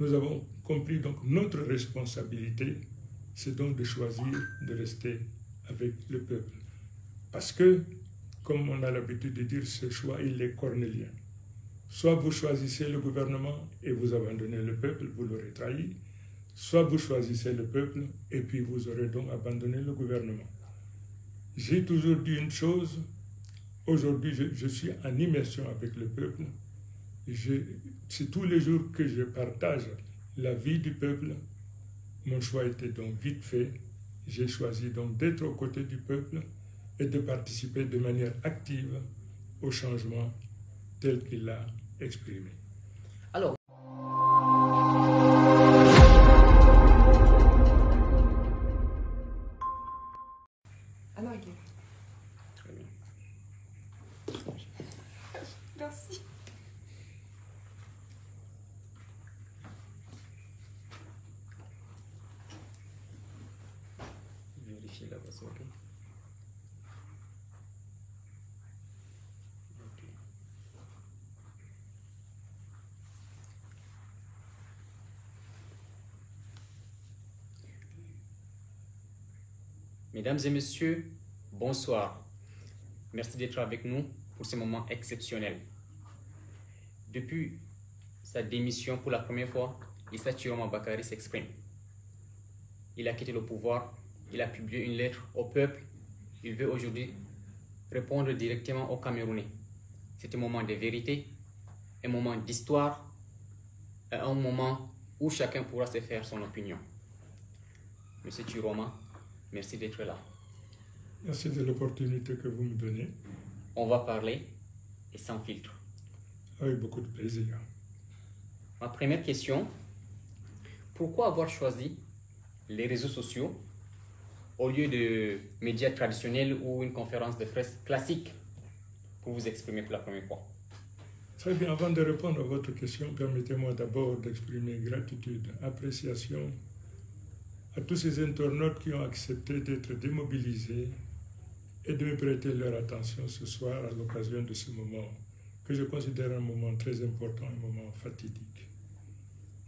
nous avons compris donc notre responsabilité, c'est donc de choisir de rester avec le peuple. Parce que, comme on a l'habitude de dire, ce choix, il est cornélien. Soit vous choisissez le gouvernement et vous abandonnez le peuple, vous l'aurez trahi, soit vous choisissez le peuple et puis vous aurez donc abandonné le gouvernement. J'ai toujours dit une chose, aujourd'hui je suis en immersion avec le peuple, c'est tous les jours que je partage la vie du peuple. Mon choix était donc vite fait, j'ai choisi donc d'être aux côtés du peuple et de participer de manière active au changement tel qu'il l'a exprimé. Alors, Très bien. Merci. Vérifiez la voix, ok. Ok. mesdames et messieurs, bonsoir. Merci d'être avec nous pour ce moment exceptionnel. Depuis sa démission pour la première fois, Issa Chiroma Bakary s'exprime. Il a quitté le pouvoir, il a publié une lettre au peuple. Il veut aujourd'hui répondre directement aux Camerounais. C'est un moment de vérité, un moment d'histoire, un moment où chacun pourra se faire son opinion. Monsieur Chiroma, merci d'être là. Merci de l'opportunité que vous me donnez. On va parler et sans filtre. Avec beaucoup de plaisir. Ma première question, pourquoi avoir choisi les réseaux sociaux au lieu de médias traditionnels ou une conférence de presse classique pour vous exprimer pour la première fois? Très bien, avant de répondre à votre question, permettez-moi d'abord d'exprimer gratitude, appréciation à tous ces internautes qui ont accepté d'être démobilisés et de me prêter leur attention ce soir à l'occasion de ce moment que je considère un moment très important, un moment fatidique.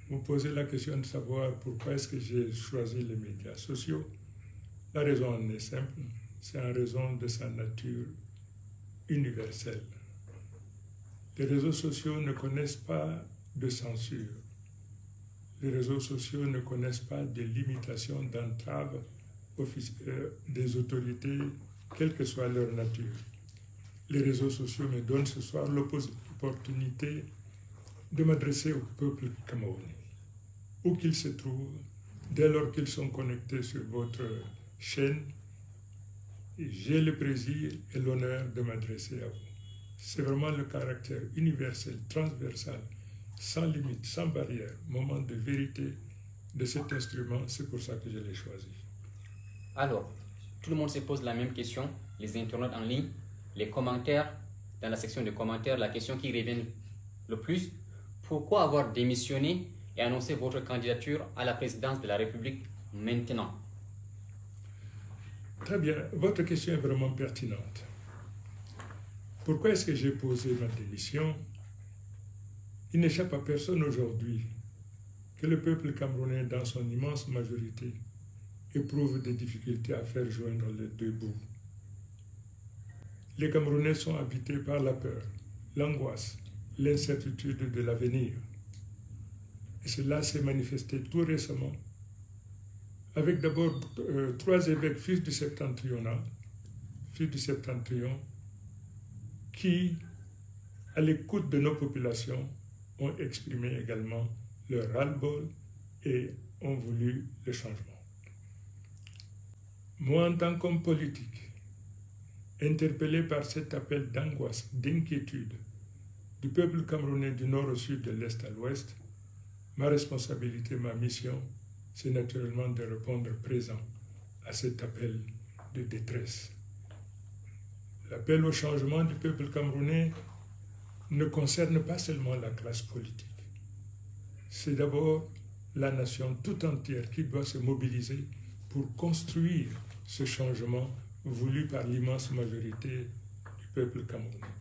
Vous posez la question de savoir pourquoi est-ce que j'ai choisi les médias sociaux. La raison en est simple, c'est en raison de sa nature universelle. Les réseaux sociaux ne connaissent pas de censure. Les réseaux sociaux ne connaissent pas de limitation d'entrave des autorités, quelle que soit leur nature. Les réseaux sociaux me donnent ce soir l'opportunité de m'adresser au peuple camerounais, où qu'il se trouve, dès lors qu'ils sont connectés sur votre chaîne. J'ai le plaisir et l'honneur de m'adresser à vous. C'est vraiment le caractère universel, transversal, sans limite, sans barrière, moment de vérité de cet instrument, c'est pour ça que je l'ai choisi. Alors, tout le monde se pose la même question, les internautes en ligne, les commentaires, dans la section de commentaires, la question qui revient le plus, pourquoi avoir démissionné et annoncé votre candidature à la présidence de la République maintenant? Très bien, votre question est vraiment pertinente. Pourquoi est-ce que j'ai posé ma démission? Il n'échappe à personne aujourd'hui que le peuple camerounais, dans son immense majorité, éprouve des difficultés à faire joindre les deux bouts. Les Camerounais sont habités par la peur, l'angoisse, l'incertitude de l'avenir. Et cela s'est manifesté tout récemment avec d'abord 3 évêques fils du septentrion, qui, à l'écoute de nos populations, ont exprimé également leur ras-le-bol et ont voulu le changement. Moi, en tant qu'homme politique, interpellé par cet appel d'angoisse, d'inquiétude du peuple camerounais du nord au sud, de l'est à l'ouest, ma responsabilité, ma mission, c'est naturellement de répondre présent à cet appel de détresse. L'appel au changement du peuple camerounais ne concerne pas seulement la classe politique. C'est d'abord la nation tout entière qui doit se mobiliser pour construire ce changement voulu par l'immense majorité du peuple camerounais.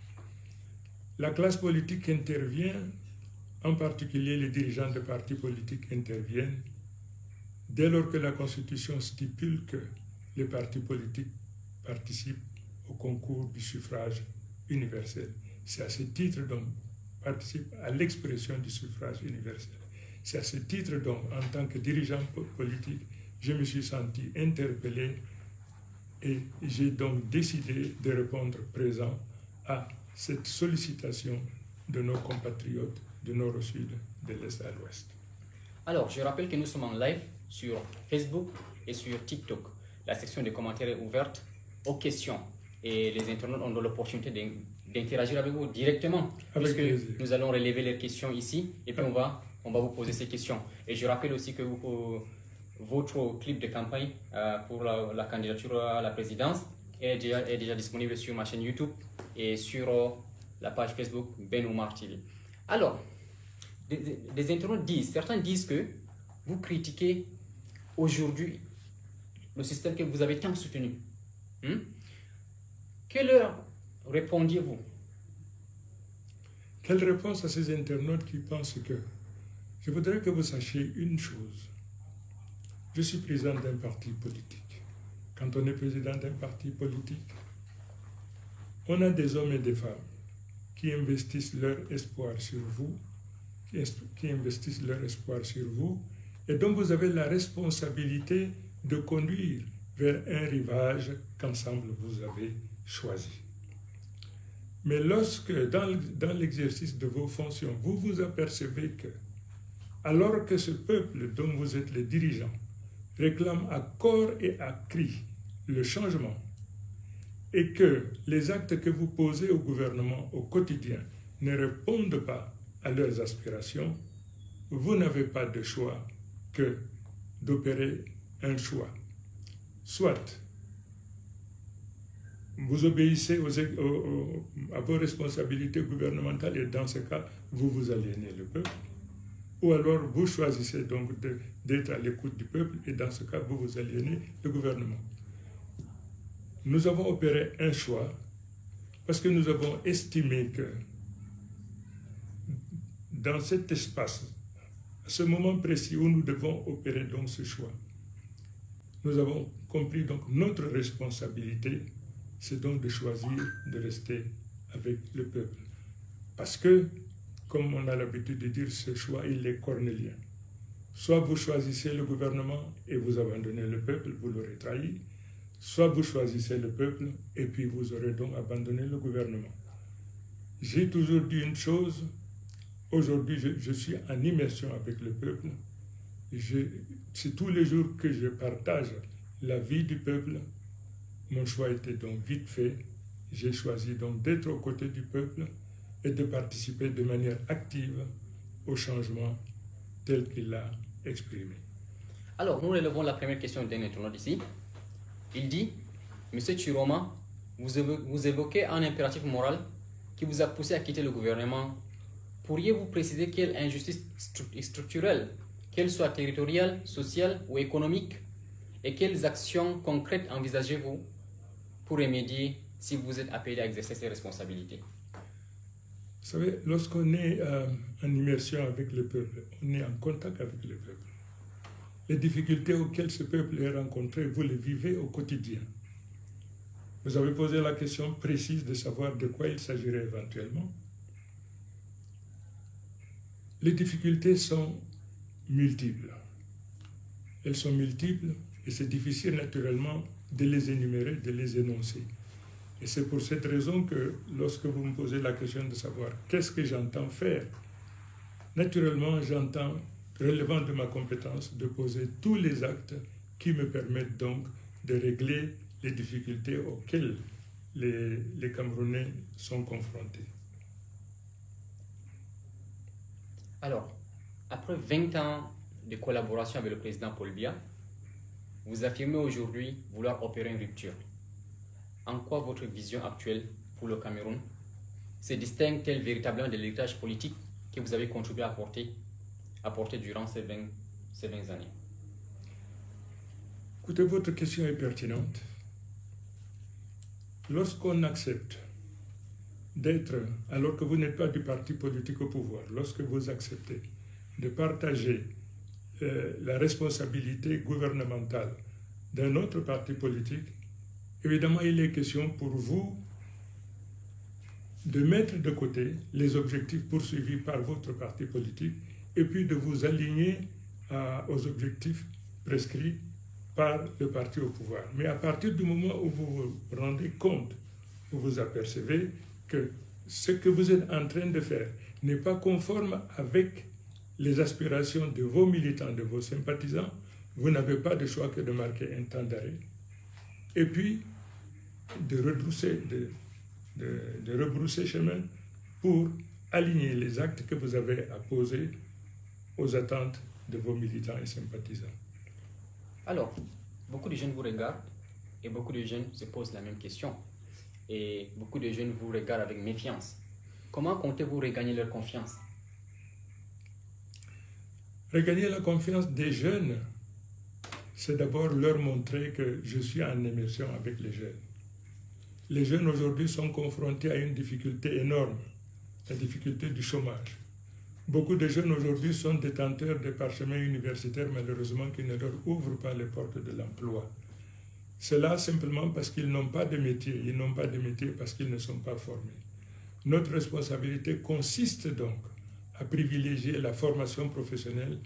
La classe politique intervient en particulier les dirigeants de partis politiques, interviennent dès lors que la Constitution stipule que les partis politiques participent au concours du suffrage universel. C'est à ce titre donc participe à l'expression du suffrage universel. C'est à ce titre donc, en tant que dirigeant politique, je me suis senti interpellé et j'ai donc décidé de répondre présent à cette sollicitation de nos compatriotes du nord au sud, de l'est à l'ouest. Alors, je rappelle que nous sommes en live sur Facebook et sur TikTok. La section des commentaires est ouverte aux questions et les internautes ont l'opportunité d'interagir avec vous directement, avec puisque plaisir. nous allons relever les questions ici et puis on va vous poser ces questions. Et je rappelle aussi que votre clip de campagne pour la candidature à la présidence est déjà disponible sur ma chaîne YouTube et sur la page Facebook Ben Oumar TV. Alors, des internautes disent, certains disent que vous critiquez aujourd'hui le système que vous avez tant soutenu. Que leur répondiez-vous? Quelle réponse à ces internautes qui pensent que... Je voudrais que vous sachiez une chose. Je suis président d'un parti politique. Quand on est président d'un parti politique, on a des hommes et des femmes qui investissent leur espoir sur vous, qui investissent leur espoir sur vous, et donc vous avez la responsabilité de conduire vers un rivage qu'ensemble vous avez choisi. Mais lorsque, dans l'exercice de vos fonctions, vous vous apercevez que, alors que ce peuple dont vous êtes les dirigeants réclame à corps et à cri le changement, et que les actes que vous posez au gouvernement au quotidien ne répondent pas à leurs aspirations, vous n'avez pas de choix que d'opérer un choix. Soit vous obéissez à vos responsabilités gouvernementales et dans ce cas, vous vous aliénez le peuple, ou alors vous choisissez donc d'être à l'écoute du peuple et dans ce cas, vous vous aliénez le gouvernement. Nous avons opéré un choix parce que nous avons estimé que dans cet espace, à ce moment précis où nous devons opérer donc ce choix, nous avons compris donc notre responsabilité, c'est donc de choisir de rester avec le peuple. Parce que, comme on a l'habitude de dire, ce choix, il est cornélien. Soit vous choisissez le gouvernement et vous abandonnez le peuple, vous l'aurez trahi, soit vous choisissez le peuple et puis vous aurez donc abandonné le gouvernement. J'ai toujours dit une chose, aujourd'hui je suis en immersion avec le peuple, c'est tous les jours que je partage la vie du peuple. Mon choix était donc vite fait, j'ai choisi donc d'être aux côtés du peuple et de participer de manière active au changement tel qu'il l'a exprimé. Alors, nous relevons la première question d'un internaute ici. Il dit, Monsieur Chiroma, vous évoquez un impératif moral qui vous a poussé à quitter le gouvernement. Pourriez-vous préciser quelle injustice structurelle, qu'elle soit territoriale, sociale ou économique, et quelles actions concrètes envisagez-vous pour remédier si vous êtes appelé à exercer ces responsabilités? Vous savez, lorsqu'on est en immersion avec le peuple, on est en contact avec le peuple. Les difficultés auxquelles ce peuple est rencontré, vous les vivez au quotidien. Vous avez posé la question précise de savoir de quoi il s'agirait éventuellement. Les difficultés sont multiples. Elles sont multiples et c'est difficile naturellement de les énumérer, de les énoncer. Et c'est pour cette raison que lorsque vous me posez la question de savoir qu'est-ce que j'entends faire, naturellement j'entends, relevant de ma compétence, de poser tous les actes qui me permettent donc de régler les difficultés auxquelles les Camerounais sont confrontés. Alors, après 20 ans de collaboration avec le président Paul Biya, vous affirmez aujourd'hui vouloir opérer une rupture. En quoi votre vision actuelle pour le Cameroun se distingue-t-elle véritablement de l'héritage politique que vous avez contribué à apporter durant ces 20 années? Écoutez, votre question est pertinente. Lorsqu'on accepte d'être, alors que vous n'êtes pas du parti politique au pouvoir, lorsque vous acceptez de partager la responsabilité gouvernementale d'un autre parti politique, évidemment, il est question pour vous de mettre de côté les objectifs poursuivis par votre parti politique et puis de vous aligner aux objectifs prescrits par le parti au pouvoir. Mais à partir du moment où vous vous rendez compte, vous vous apercevez que ce que vous êtes en train de faire n'est pas conforme avec les aspirations de vos militants, de vos sympathisants, vous n'avez pas de choix que de marquer un temps d'arrêt et puis de rebrousser chemin pour aligner les actes que vous avez à poser aux attentes de vos militants et sympathisants. Alors, beaucoup de jeunes vous regardent et beaucoup de jeunes se posent la même question. Et beaucoup de jeunes vous regardent avec méfiance. Comment comptez-vous regagner leur confiance? Regagner la confiance des jeunes, c'est d'abord leur montrer que je suis en immersion avec les jeunes. Les jeunes aujourd'hui sont confrontés à une difficulté énorme, la difficulté du chômage. Beaucoup de jeunes aujourd'hui sont détenteurs de parchemins universitaires, malheureusement, qui ne leur ouvrent pas les portes de l'emploi. Cela simplement parce qu'ils n'ont pas de métier. Ils n'ont pas de métier parce qu'ils ne sont pas formés. Notre responsabilité consiste donc à privilégier la formation professionnelle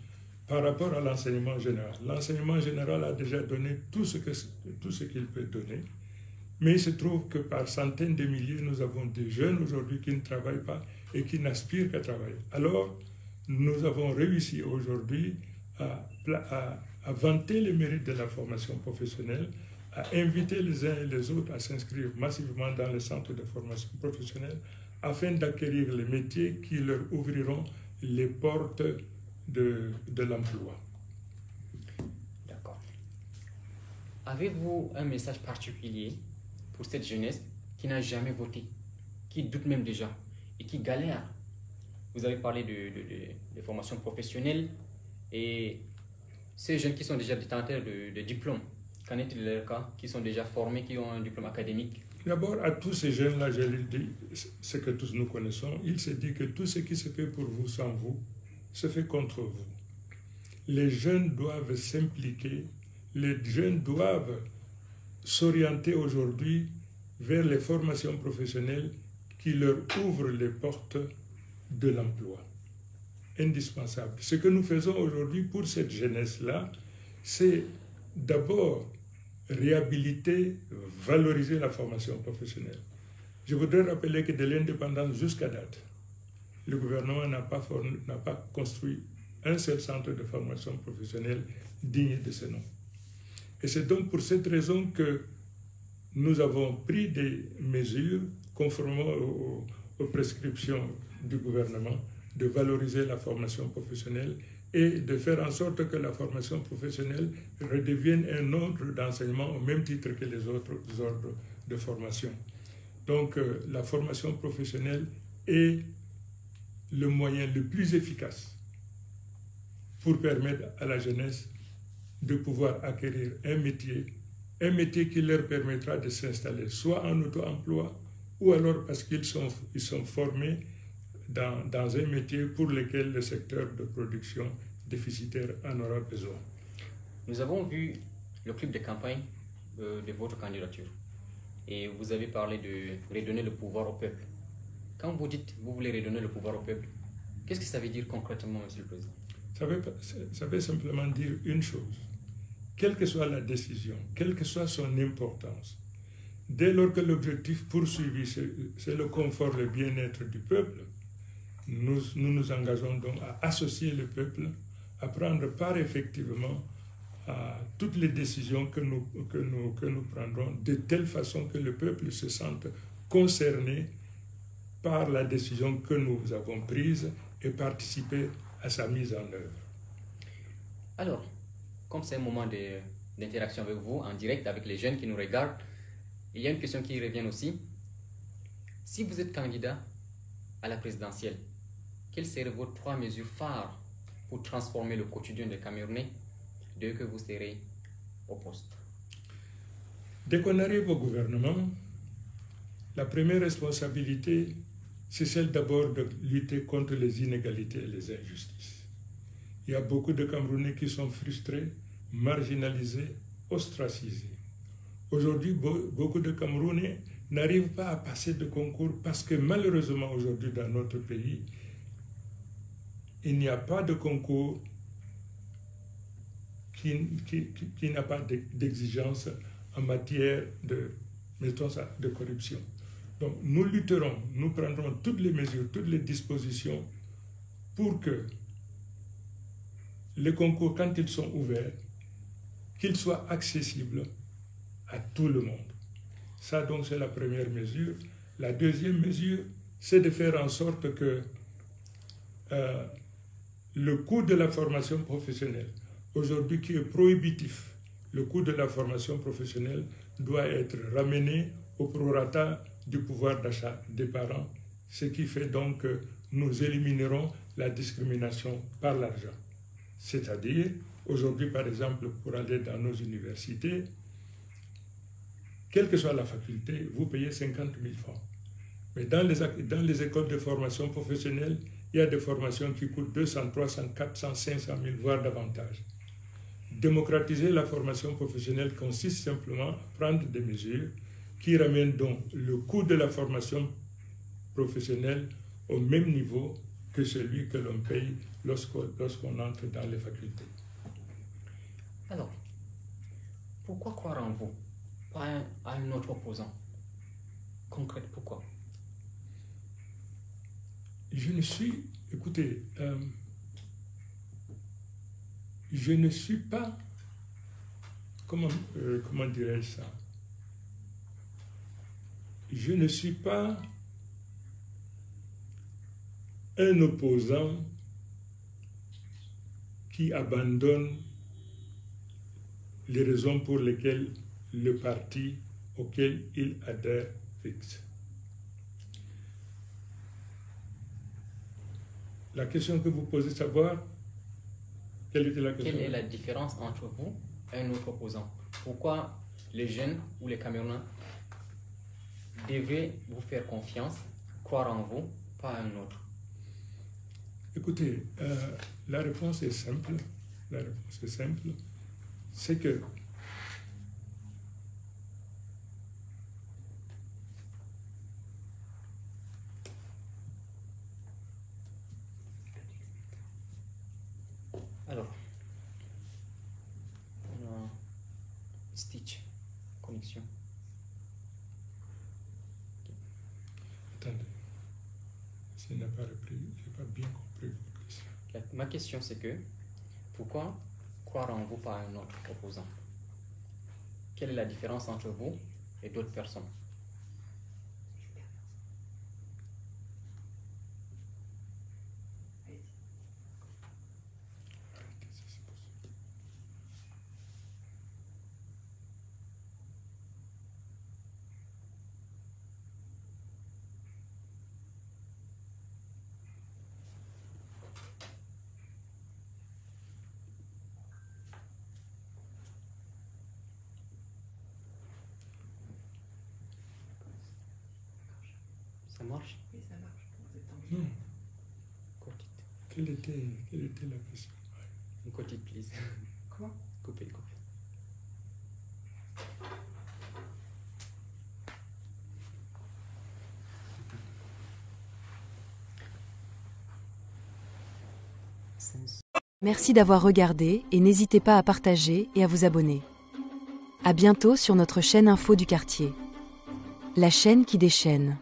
par rapport à l'enseignement général. L'enseignement général a déjà donné tout ce qu'il peut donner, mais il se trouve que par centaines de milliers, nous avons des jeunes aujourd'hui qui ne travaillent pas et qui n'aspirent qu'à travailler. Alors, nous avons réussi aujourd'hui à vanter les mérites de la formation professionnelle, à inviter les uns et les autres à s'inscrire massivement dans les centres de formation professionnelle afin d'acquérir les métiers qui leur ouvriront les portes de l'emploi. D'accord. Avez-vous un message particulier pour cette jeunesse qui n'a jamais voté, qui doute même déjà et qui galère? Vous avez parlé de formation professionnelle et ces jeunes qui sont déjà détenteurs de diplômes, qu'en est-il de leur cas, qui sont déjà formés, qui ont un diplôme académique? D'abord, à tous ces jeunes-là, je leur dis ce que tous nous connaissons. Il se dit que tout ce qui se fait pour vous sans vous, se fait contre vous. Les jeunes doivent s'impliquer, les jeunes doivent s'orienter aujourd'hui vers les formations professionnelles qui leur ouvrent les portes de l'emploi. Indispensable. Ce que nous faisons aujourd'hui pour cette jeunesse-là, c'est d'abord réhabiliter, valoriser la formation professionnelle. Je voudrais rappeler que de l'indépendance jusqu'à date, le gouvernement n'a pas construit un seul centre de formation professionnelle digne de ce nom. Et c'est donc pour cette raison que nous avons pris des mesures conformément aux prescriptions du gouvernement de valoriser la formation professionnelle et de faire en sorte que la formation professionnelle redevienne un ordre d'enseignement au même titre que les autres ordres de formation. Donc la formation professionnelle est le moyen le plus efficace pour permettre à la jeunesse de pouvoir acquérir un métier qui leur permettra de s'installer soit en auto-emploi ou alors parce qu'ils sont formés dans un métier pour lequel le secteur de production déficitaire en aura besoin. Nous avons vu le clip de campagne de votre candidature et vous avez parlé de redonner le pouvoir au peuple. Quand vous dites que vous voulez redonner le pouvoir au peuple, qu'est-ce que ça veut dire concrètement, Monsieur le Président? Ça veut simplement dire une chose. Quelle que soit la décision, quelle que soit son importance, dès lors que l'objectif poursuivi, c'est le confort, le bien-être du peuple, nous nous engageons donc à associer le peuple, à prendre part effectivement à toutes les décisions que nous prendrons, de telle façon que le peuple se sente concerné par la décision que nous avons prise et participer à sa mise en œuvre. Alors, comme c'est un moment d'interaction avec vous, en direct avec les jeunes qui nous regardent, il y a une question qui revient aussi. Si vous êtes candidat à la présidentielle, quelles seraient vos 3 mesures phares pour transformer le quotidien des Camerounais dès que vous serez au poste? Dès qu'on arrive au gouvernement, La première responsabilité, c'est celle d'abord de lutter contre les inégalités et les injustices. Il y a beaucoup de Camerounais qui sont frustrés, marginalisés, ostracisés. Aujourd'hui, beaucoup de Camerounais n'arrivent pas à passer de concours parce que malheureusement aujourd'hui dans notre pays, il n'y a pas de concours qui n'a pas d'exigence en matière de, mettons ça, de corruption. Donc nous lutterons, nous prendrons toutes les mesures, toutes les dispositions pour que les concours, quand ils sont ouverts, qu'ils soient accessibles à tout le monde. Ça donc c'est la première mesure. La deuxième mesure, c'est de faire en sorte que le coût de la formation professionnelle, aujourd'hui qui est prohibitif, le coût de la formation professionnelle doit être ramené au prorata du pouvoir d'achat des parents, ce qui fait donc que nous éliminerons la discrimination par l'argent. C'est-à-dire, aujourd'hui par exemple, pour aller dans nos universités, quelle que soit la faculté, vous payez 50 000 francs. Mais dans les écoles de formation professionnelle, il y a des formations qui coûtent 200, 300, 400, 500 000, voire davantage. Démocratiser la formation professionnelle consiste simplement à prendre des mesures qui ramènent donc le coût de la formation professionnelle au même niveau que celui que l'on paye lorsqu'on entre dans les facultés. Alors, pourquoi croire en vous, pas à un autre opposant? Concrètement, pourquoi? Je ne suis, écoutez, je ne suis pas, comment dirais-je ça? Je ne suis pas un opposant qui abandonne les raisons pour lesquelles le parti auquel il adhère fixe. La question que vous posez, savoir, quelle était la question? Quelle est la différence entre vous et un autre opposant? Pourquoi les jeunes ou les Camerounais devraient vous faire confiance, croire en vous, pas un autre? Écoutez, la réponse est simple. La réponse est simple. C'est que alors, on a Stitch, connexion. attendez, je n'ai pas repris, je n'ai pas bien compris votre question. Ma question c'est que, pourquoi croire en vous pas un autre opposant? Quelle est la différence entre vous et d'autres personnes? Ça marche? Oui, ça marche. Vous êtes en Non. Coupez. Quelle était la question? Une cotite, please. Quoi? Coupez. Merci d'avoir regardé et n'hésitez pas à partager et à vous abonner. À bientôt sur notre chaîne Info du Quartier. La chaîne qui déchaîne.